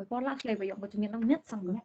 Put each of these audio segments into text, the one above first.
Wala sila ba yung kucingin ng net sang net.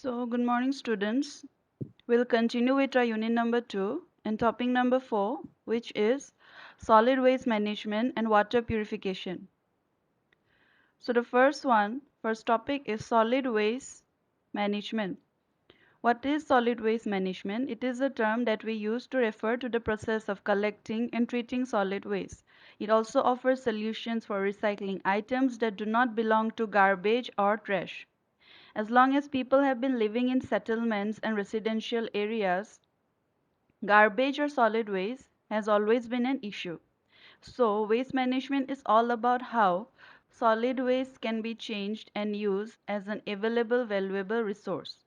So, good morning, students. We'll continue with our unit number 2 and topic number 4, which is solid waste management and water purification. So, the first topic is solid waste management. What is solid waste management? It is a term that we use to refer to the process of collecting and treating solid waste. It also offers solutions for recycling items that do not belong to garbage or trash. As long as people have been living in settlements and residential areas, garbage or solid waste has always been an issue. So, waste management is all about how solid waste can be changed and used as an available, valuable resource.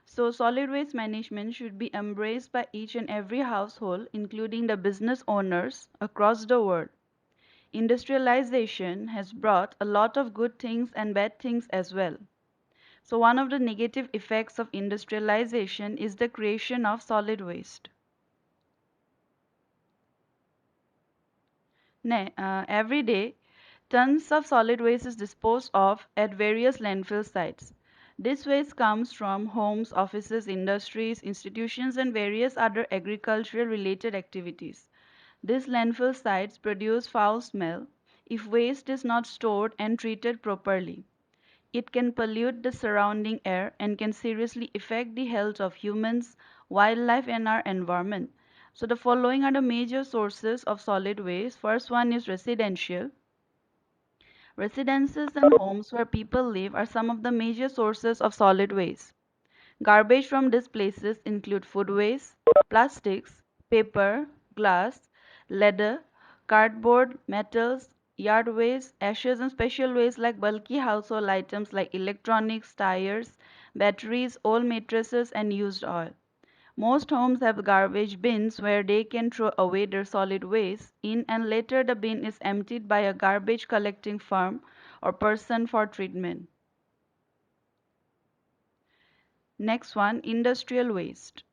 So, solid waste management should be embraced by each and every household, including the business owners across the world. Industrialization has brought a lot of good things and bad things as well. So, one of the negative effects of industrialization is the creation of solid waste. Every day, tons of solid waste is disposed of at various landfill sites. This waste comes from homes, offices, industries, institutions, and various other agricultural related activities. These landfill sites produce foul smell if waste is not stored and treated properly. It can pollute the surrounding air and can seriously affect the health of humans, wildlife, and our environment. So, the following are the major sources of solid waste. First one is residential. Residences and homes where people live are some of the major sources of solid waste. Garbage from these places include food waste, plastics, paper, glass, leather, cardboard, metals, yard waste, ashes, and special waste like bulky household items like electronics, tires, batteries, old mattresses, and used oil. Most homes have garbage bins where they can throw away their solid waste in, and later the bin is emptied by a garbage collecting firm or person for treatment. Next one, industrial waste.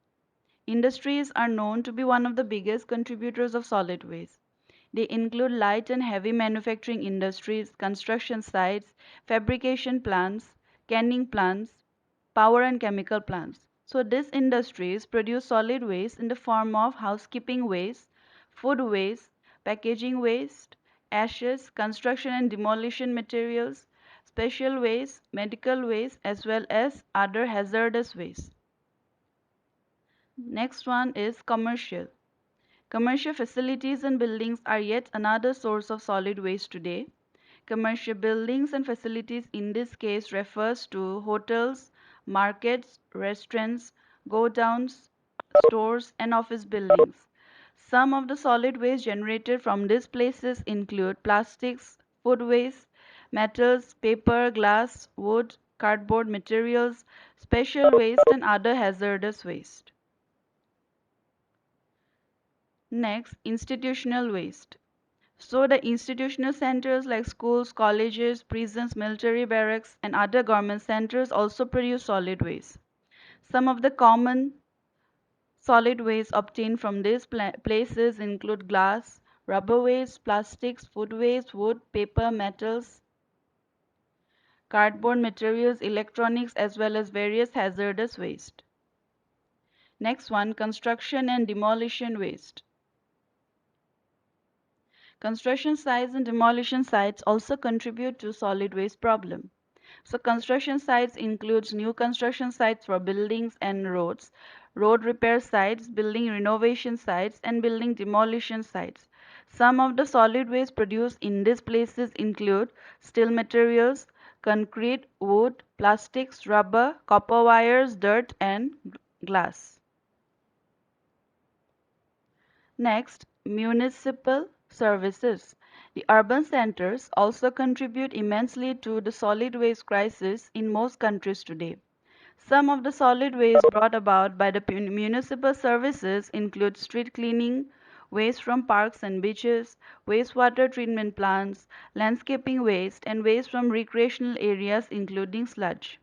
Industries are known to be one of the biggest contributors of solid waste. They include light and heavy manufacturing industries, construction sites, fabrication plants, canning plants, power and chemical plants. So these industries produce solid waste in the form of housekeeping waste, food waste, packaging waste, ashes, construction and demolition materials, special waste, medical waste, as well as other hazardous waste. Next one is commercial. Commercial facilities and buildings are yet another source of solid waste today. Commercial buildings and facilities in this case refers to hotels, markets, restaurants, godowns, stores, and office buildings. Some of the solid waste generated from these places include plastics, food waste, metals, paper, glass, wood, cardboard materials, special waste, and other hazardous waste. Next, institutional waste. So the institutional centers like schools, colleges, prisons, military barracks, and other government centers also produce solid waste. Some of the common solid waste obtained from these places include glass, rubber waste, plastics, food waste, wood, paper, metals, cardboard materials, electronics, as well as various hazardous waste. Next one, construction and demolition waste. Construction sites and demolition sites also contribute to solid waste problem. So construction sites includes new construction sites for buildings and roads, road repair sites, building renovation sites, and building demolition sites. Some of the solid waste produced in these places include steel materials, concrete, wood, plastics, rubber, copper wires, dirt, and glass. Next, municipal services. The urban centers also contribute immensely to the solid waste crisis in most countries today. Some of the solid waste brought about by the municipal services include street cleaning, waste from parks and beaches, wastewater treatment plants, landscaping waste, and waste from recreational areas including sludge.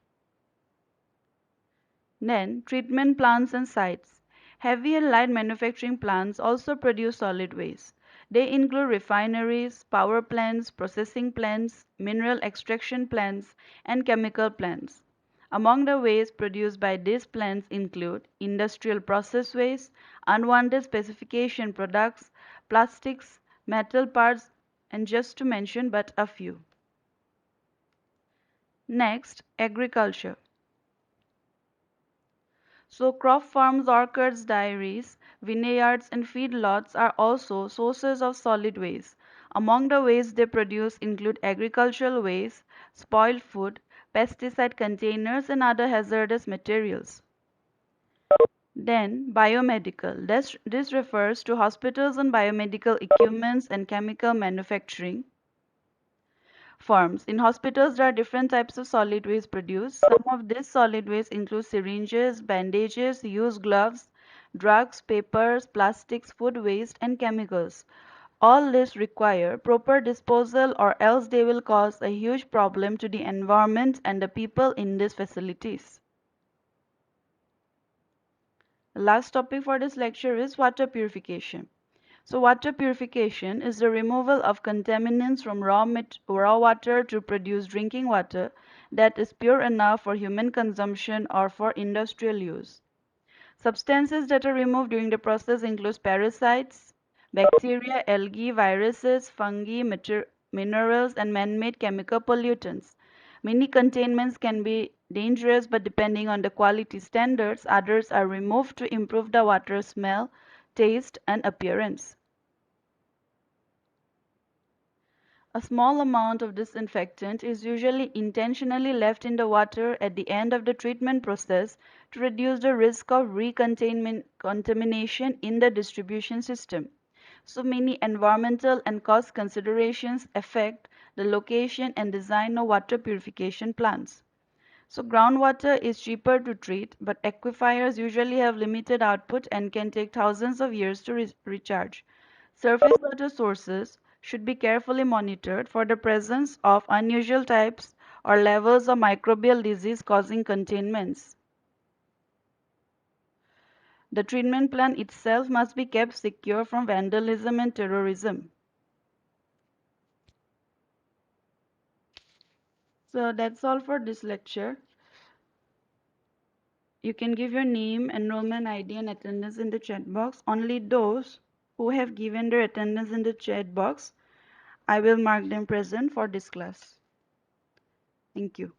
Then, treatment plants and sites. Heavy and light manufacturing plants also produce solid waste. They include refineries, power plants, processing plants, mineral extraction plants, and chemical plants. Among the waste produced by these plants include industrial process waste, unwanted specification products, plastics, metal parts, and just to mention but a few. Next, agriculture. So crop farms, orchards, dairies, vineyards, and feedlots are also sources of solid waste. Among the waste they produce include agricultural waste, spoiled food, pesticide containers, and other hazardous materials. Then, biomedical. This refers to hospitals and biomedical equipments and chemical manufacturing firms. In hospitals, there are different types of solid waste produced. Some of this solid waste include syringes, bandages, used gloves, drugs, papers, plastics, food waste, and chemicals. All this require proper disposal or else they will cause a huge problem to the environment and the people in these facilities. The last topic for this lecture is water purification. So water purification is the removal of contaminants from raw water to produce drinking water that is pure enough for human consumption or for industrial use. Substances that are removed during the process include parasites, bacteria, algae, viruses, fungi, minerals, and man-made chemical pollutants. Many containments can be dangerous, but depending on the quality standards, others are removed to improve the water smell, taste, and appearance. A small amount of disinfectant is usually intentionally left in the water at the end of the treatment process to reduce the risk of recontamination in the distribution system. So many environmental and cost considerations affect the location and design of water purification plants. So groundwater is cheaper to treat, but aquifers usually have limited output and can take thousands of years to recharge. Surface water sources should be carefully monitored for the presence of unusual types or levels of microbial disease causing contaminants. The treatment plant itself must be kept secure from vandalism and terrorism. So that's all for this lecture. You can give your name, enrollment ID, and attendance in the chat box. Only those who have given their attendance in the chat box, I will mark them present for this class. Thank you.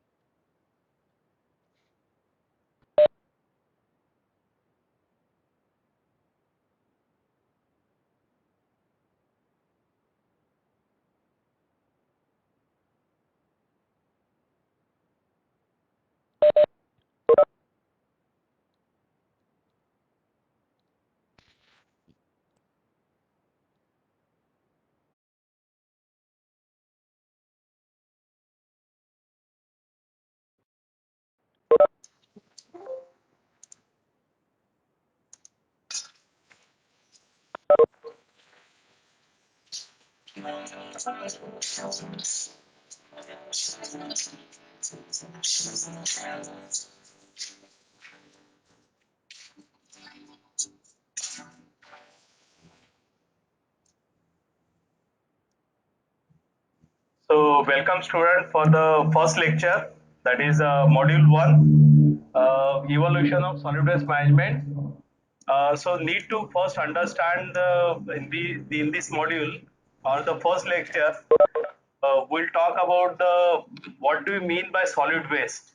So, welcome student for the first lecture, that is module 1, evolution of solid waste management. So need to first understand in this module or the first lecture, we'll talk about the what do you mean by solid waste.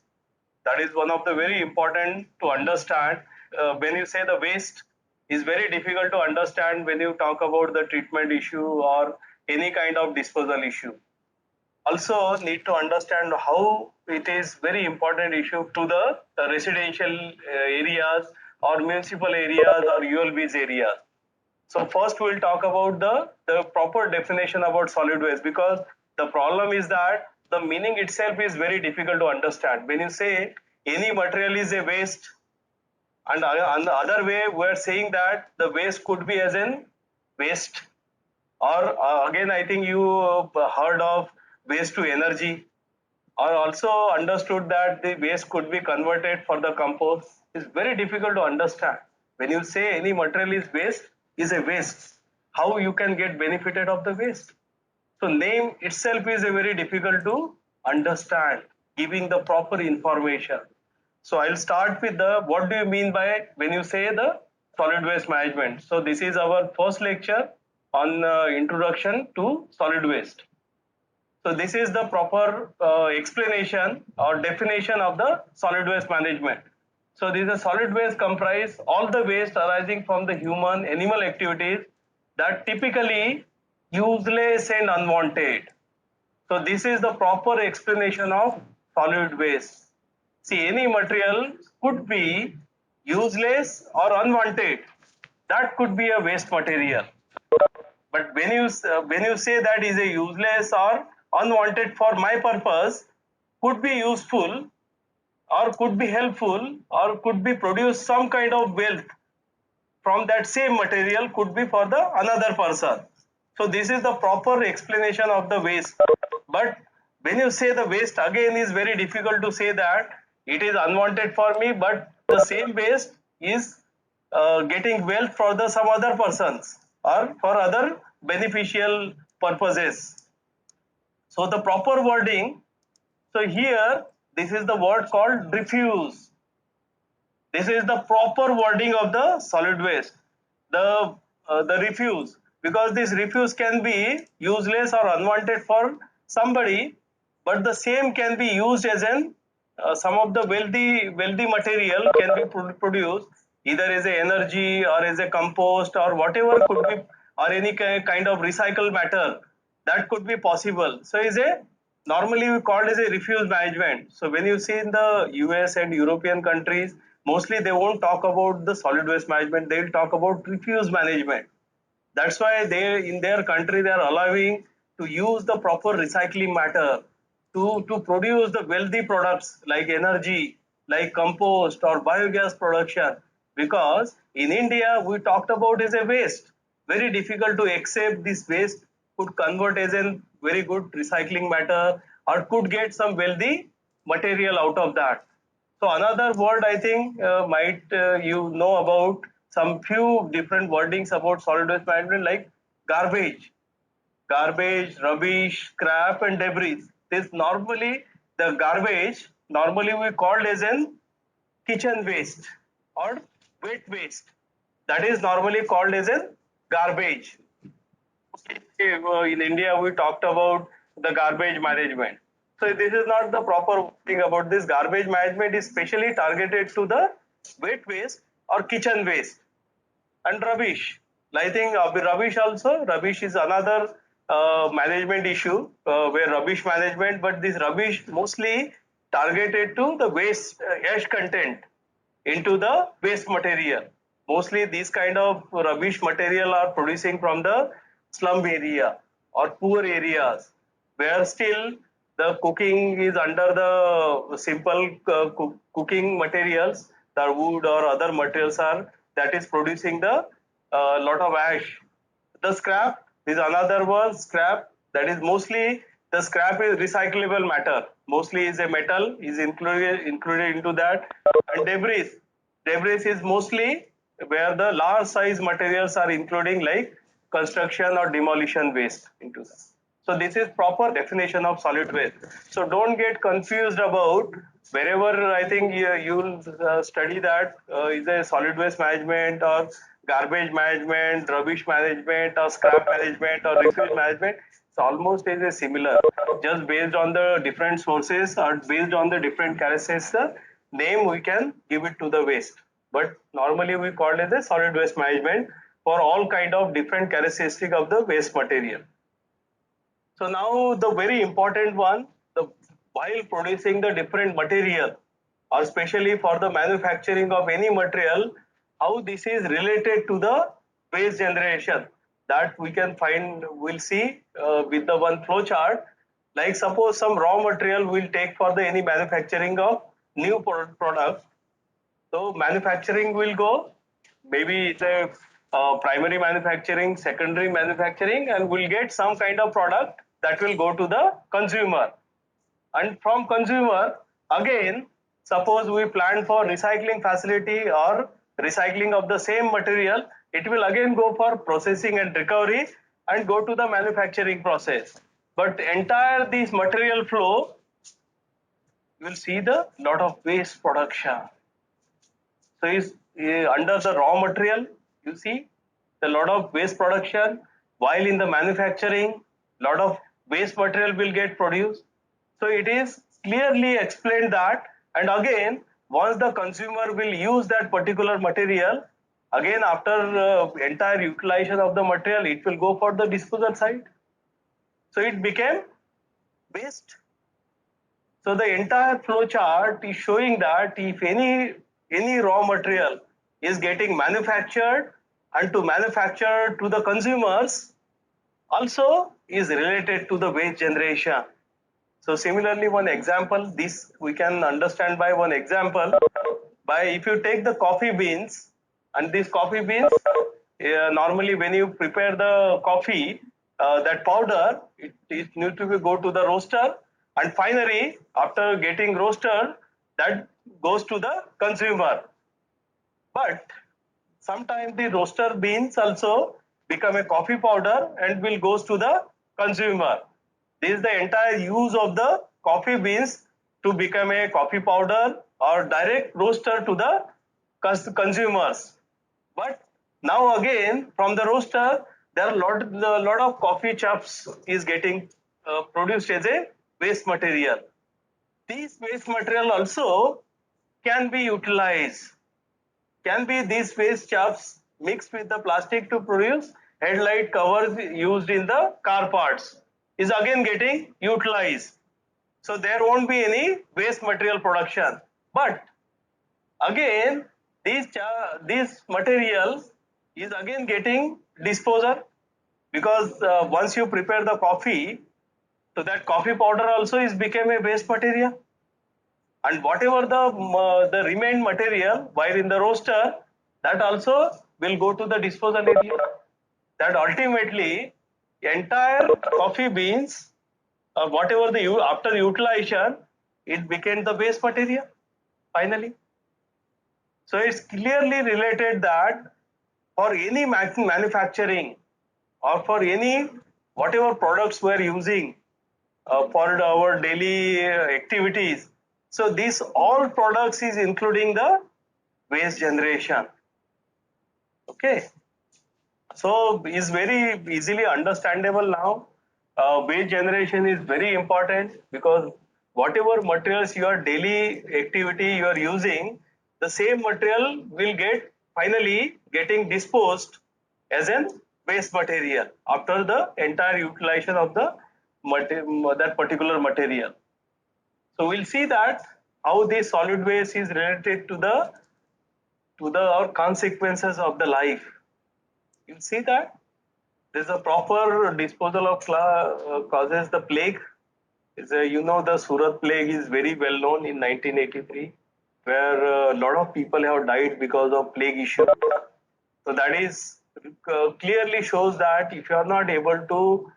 That is one of the very important to understand. When you say the waste is very difficult to understand when you talk about the treatment issue or any kind of disposal issue. Also need to understand how it is very important issue to the residential areas or municipal areas or ULBs areas. So first we'll talk about the proper definition about solid waste, because the problem is that the meaning itself is very difficult to understand. When you say any material is a waste, and on the other way we are saying that the waste could be as in waste, or again I think you heard of waste to energy, or also understood that the waste could be converted for the compost. Is very difficult to understand. When you say any material is a waste, how you can get benefited of the waste? So name itself is a very difficult to understand, giving the proper information. So I'll start with the what do you mean by when you say the solid waste management. So this is our first lecture on introduction to solid waste. So this is the proper explanation or definition of the solid waste management. So this is solid waste comprise all the waste arising from the human animal activities that typically useless and unwanted. So this is the proper explanation of solid waste. See, any material could be useless or unwanted. That could be a waste material. But when you say that is a useless or unwanted for my purpose, could be useful or could be helpful or could be produce some kind of wealth from that same material, could be for the another person. So this is the proper explanation of the waste. But when you say the waste, again is very difficult to say that it is unwanted for me, but the same waste is getting wealth for the some other persons or for other beneficial purposes. So the proper wording, so here this is the word called refuse. This is the proper wording of the solid waste. The refuse, because this refuse can be useless or unwanted for somebody, but the same can be used as an some of the wealthy material can be produced either as a energy or as a compost or whatever could be, or any kind of recycled matter that could be possible. So is a normally we called as a refuse management. So when you see in the US and European countries, mostly they won't talk about the solid waste management, they will talk about refuse management. That's why they in their country they are allowing to use the proper recycling matter to produce the wealthy products like energy, like compost or biogas production. Because in India we talked about as a waste. Very difficult to accept this waste could convert as a very good recycling matter or could get some wealthy material out of that. So another word I think might you know about some few different wordings about solid waste management like garbage, rubbish, scrap and debris. This normally the garbage normally we called as an kitchen waste or wet waste. That is normally called as a garbage. In India, we talked about the garbage management. So this is not the proper thing about this. Garbage management is specially targeted to the wet waste or kitchen waste and rubbish. I think rubbish also, rubbish is another management issue where rubbish management, but this rubbish mostly targeted to the waste ash content into the waste material. Mostly these kind of rubbish material are producing from the slum area or poor areas where still the cooking is under the simple cooking materials, the wood or other materials are that is producing the lot of ash. The scrap is another one, scrap that is mostly the scrap is recyclable matter. Mostly is a metal is included into that, and debris is mostly where the large size materials are including like construction or demolition waste into that. So this is proper definition of solid waste. So don't get confused about wherever I think you'll study that is a solid waste management or garbage management, rubbish management or scrap management or refuse management. It's almost is a similar, just based on the different sources or based on the different characteristics, the name we can give it to the waste. But normally we call it a solid waste management for all kind of different characteristic of the waste material. So now the very important one, while producing the different material or especially for the manufacturing of any material, how this is related to the waste generation, that we can find, we'll see with the one flow chart. Like suppose some raw material we'll take for the any manufacturing of new product. So manufacturing will go, maybe it's a primary manufacturing, secondary manufacturing, and we'll get some kind of product that will go to the consumer. And from consumer, again, suppose we plan for recycling facility or recycling of the same material, it will again go for processing and recovery and go to the manufacturing process. But entire this material flow you will see the lot of waste production. So is under the raw material, you see the lot of waste production, while in the manufacturing, lot of waste material will get produced. So it is clearly explained that, and again, once the consumer will use that particular material, again after entire utilization of the material, it will go for the disposal side. So it became waste. So the entire flow chart is showing that if any raw material is getting manufactured and to manufacture to the consumers also is related to the waste generation. So similarly, one example, this we can understand by one example. By if you take the coffee beans, and these coffee beans, normally when you prepare the coffee, that powder, it need to be go to the roaster, and finally after getting roasted, that goes to the consumer. But sometimes the roaster beans also become a coffee powder and will goes to the consumer. This is the entire use of the coffee beans to become a coffee powder or direct roaster to the consumers. But now again from the roaster there are lot of coffee chups is getting produced as a waste material. These waste material also can be utilized, can be these waste chups mixed with the plastic to produce headlight covers used in the car parts is again getting utilized. So there won't be any waste material production. But again these material is again getting disposal, because once you prepare the coffee, so that coffee powder also is became a waste material, and whatever the remained material while in the roaster, that also will go to the disposal area. That ultimately entire coffee beans, whatever the after utilization, it became the waste material finally. So it's clearly related that for any manufacturing or for any whatever products we're using for our daily activities, so these all products is including the waste generation. Okay, so is very easily understandable now. Waste generation is very important, because whatever materials your daily activity you are using, the same material will get finally getting disposed as an waste material after the entire utilization of the that particular material. So we'll see that how the solid waste is related to the or consequences of the life. You'll see that there's a proper disposal of causes the plague. You know, the Surat plague is very well known in 1983, where a lot of people have died because of plague issue. So that is clearly shows that if you are not able to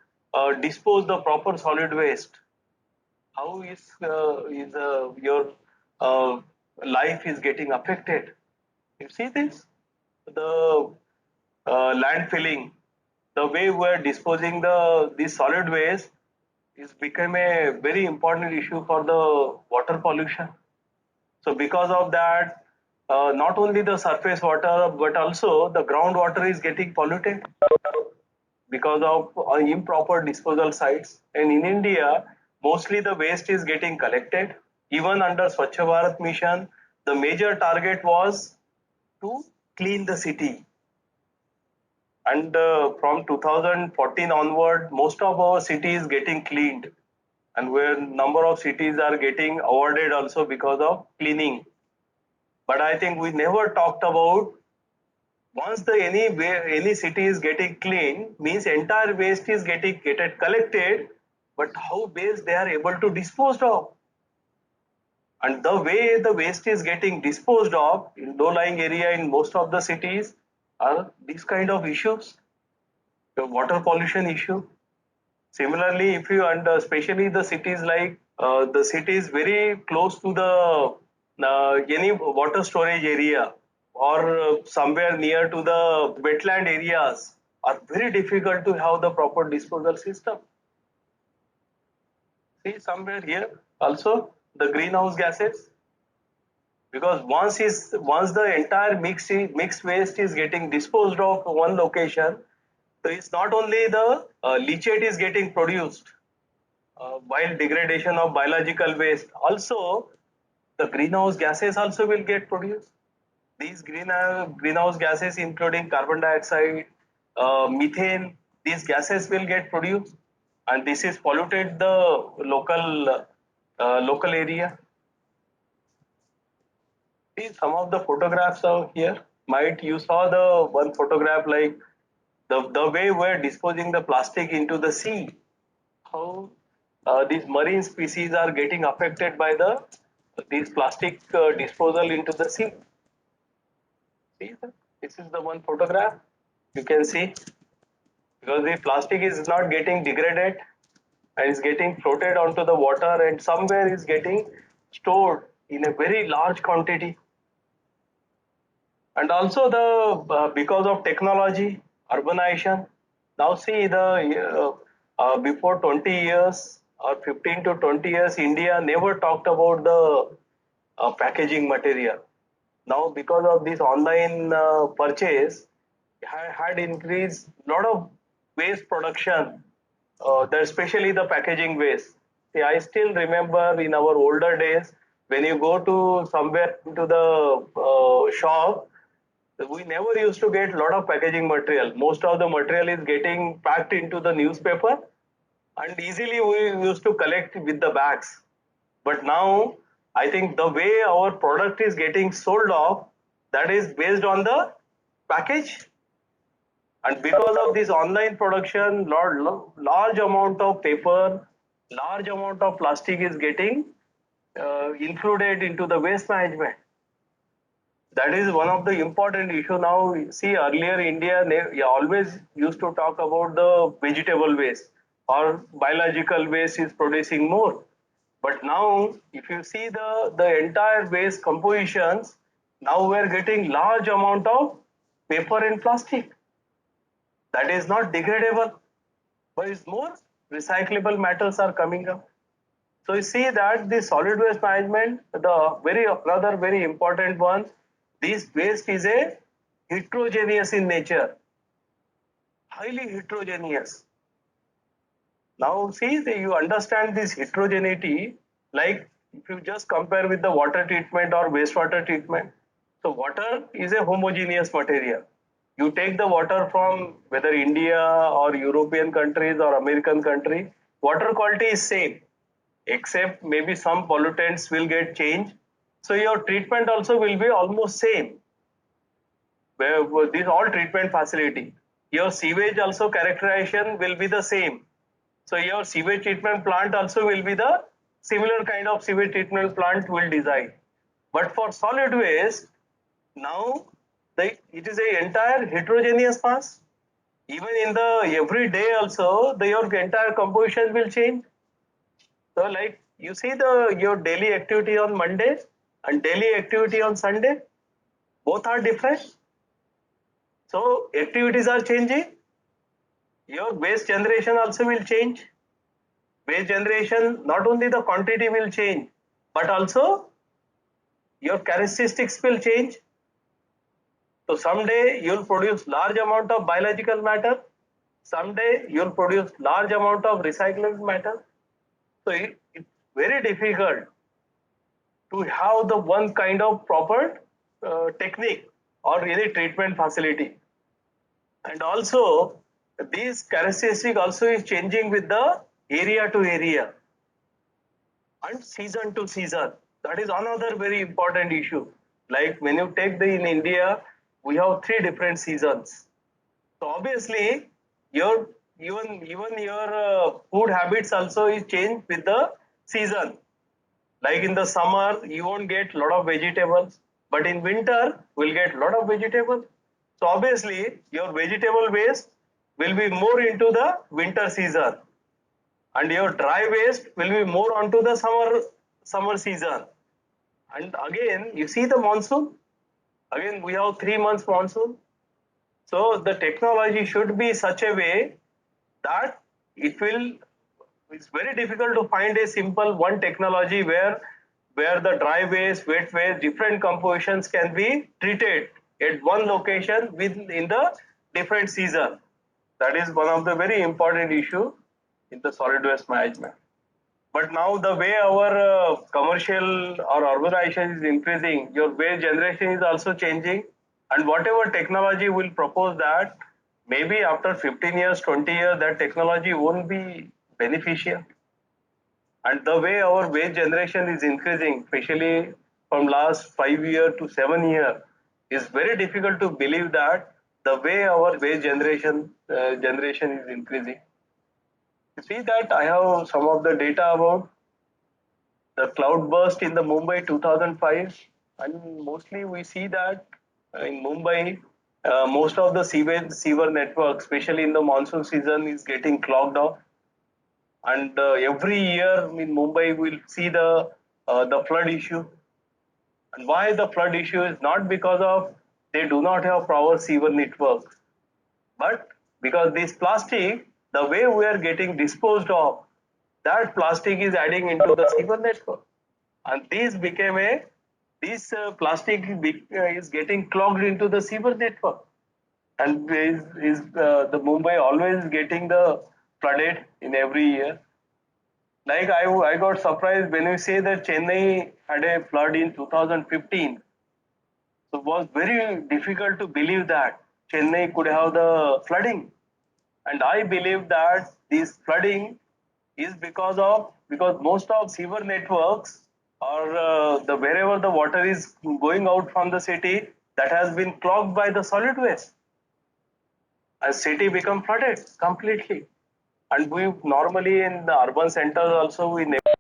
dispose the proper solid waste, how is your uh, life is getting affected. You see this, the landfilling, the way we are disposing this solid waste is become a very important issue for the water pollution. So because of that, not only the surface water but also the groundwater is getting polluted because of improper disposal sites. And in India, mostly the waste is getting collected. Even under Swachh Bharat mission, the major target was to clean the city. And from 2014 onward, most of our cities getting cleaned, and where number of cities are getting awarded also because of cleaning. But I think we never talked about once the any city is getting clean, means entire waste is getting collected, but how waste they are able to dispose of, and the way the waste is getting disposed of in low-lying area in most of the cities are these kind of issues, the water pollution issue. Similarly, if you and especially the cities like the cities very close to the any water storage area or somewhere near to the wetland areas are very difficult to have the proper disposal system. See somewhere here also the greenhouse gases? Because once the entire mixed waste is getting disposed of one location, so it's not only the leachate is getting produced while degradation of biological waste, also the greenhouse gases also will get produced. These greenhouse gases, including carbon dioxide, methane, these gases will get produced, and this is polluted the local area. See some of the photographs out here. Might you saw the one photograph like the way we're disposing the plastic into the sea. How these marine species are getting affected by these plastic disposal into the sea. See, sir? This is the one photograph you can see, because the plastic is not getting degraded and is getting floated onto the water, and somewhere is getting stored in a very large quantity. And also the because of technology, urbanization. Now see the before 20 years or 15 to 20 years, India never talked about the packaging material. Now because of this online purchase, had increased lot of waste production, especially the packaging waste. See, I still remember in our older days when you go to somewhere into the shop, we never used to get a lot of packaging material. Most of the material is getting packed into the newspaper, and easily we used to collect with the bags. But now I think the way our product is getting sold off, that is based on the package. And because of this online production, large amount of paper, large amount of plastic is getting included into the waste management. That is one of the important issue now. See, earlier India always used to talk about the vegetable waste or biological waste is producing more. But now, if you see the entire waste compositions, now we are getting large amount of paper and plastic. That is not degradable, but it's more recyclable metals are coming up. So you see that the solid waste management, another very important one, this waste is a heterogeneous in nature, highly heterogeneous. Now see, you understand this heterogeneity, like if you just compare with the water treatment or wastewater treatment. So water is a homogeneous material. You take the water from whether India or European countries or American country, water quality is same, except maybe some pollutants will get changed. So your treatment also will be almost same. These all treatment facility. Your sewage also characterization will be the same. So your sewage treatment plant also will be the similar kind of sewage treatment plant will design. But for solid waste, now it is a entire heterogeneous mass. Even in the every day also, your entire composition will change. So like you see your daily activity on Monday and daily activity on Sunday, both are different. So activities are changing. Your waste generation also will change. Waste generation, not only the quantity will change, but also your characteristics will change. So someday you'll produce large amount of biological matter, someday you'll produce large amount of recyclable matter. So it's very difficult to have the one kind of proper technique or any treatment facility. And also these characteristic also is changing with the area to area and season to season. That is another very important issue. Like when you take in India, we have 3 different seasons. So obviously, your even your food habits also is changed with the season. Like in the summer, you won't get lot of vegetables, but in winter, we'll get lot of vegetables. So obviously, your vegetable waste will be more into the winter season, and your dry waste will be more onto the summer season. And again, you see the monsoon. Again, we have 3 months monsoon. So the technology should be such a way that it's very difficult to find a simple one technology where where the dry waste, wet waste, different compositions can be treated at one location in the different season. That is one of the very important issue in the solid waste management. But now the way our commercial or urbanization is increasing, your waste generation is also changing, and whatever technology will propose that, maybe after 15 years, 20 years, that technology won't be beneficial. And the way our waste generation is increasing, especially from last 5 years to 7 years, is very difficult to believe that the way our waste generation is increasing. You see that I have some of the data about the cloud burst in the Mumbai 2005, and mostly we see that in Mumbai, most of the sewer network, especially in the monsoon season, is getting clogged up. And every year in Mumbai, we'll see the flood issue. And why the flood issue is not because of they do not have proper sewer network, but because this plastic, the way we are getting disposed of, that plastic is adding into the sewer network, and this plastic is getting clogged into the sewer network, and the Mumbai always getting the flooded in every year. Like I got surprised when you say that Chennai had a flood in 2015. So it was very difficult to believe that Chennai could have the flooding. And I believe that this flooding is because most of sewer networks or the wherever the water is going out from the city, that has been clogged by the solid waste. And city become flooded completely. And we normally in the urban centers also we never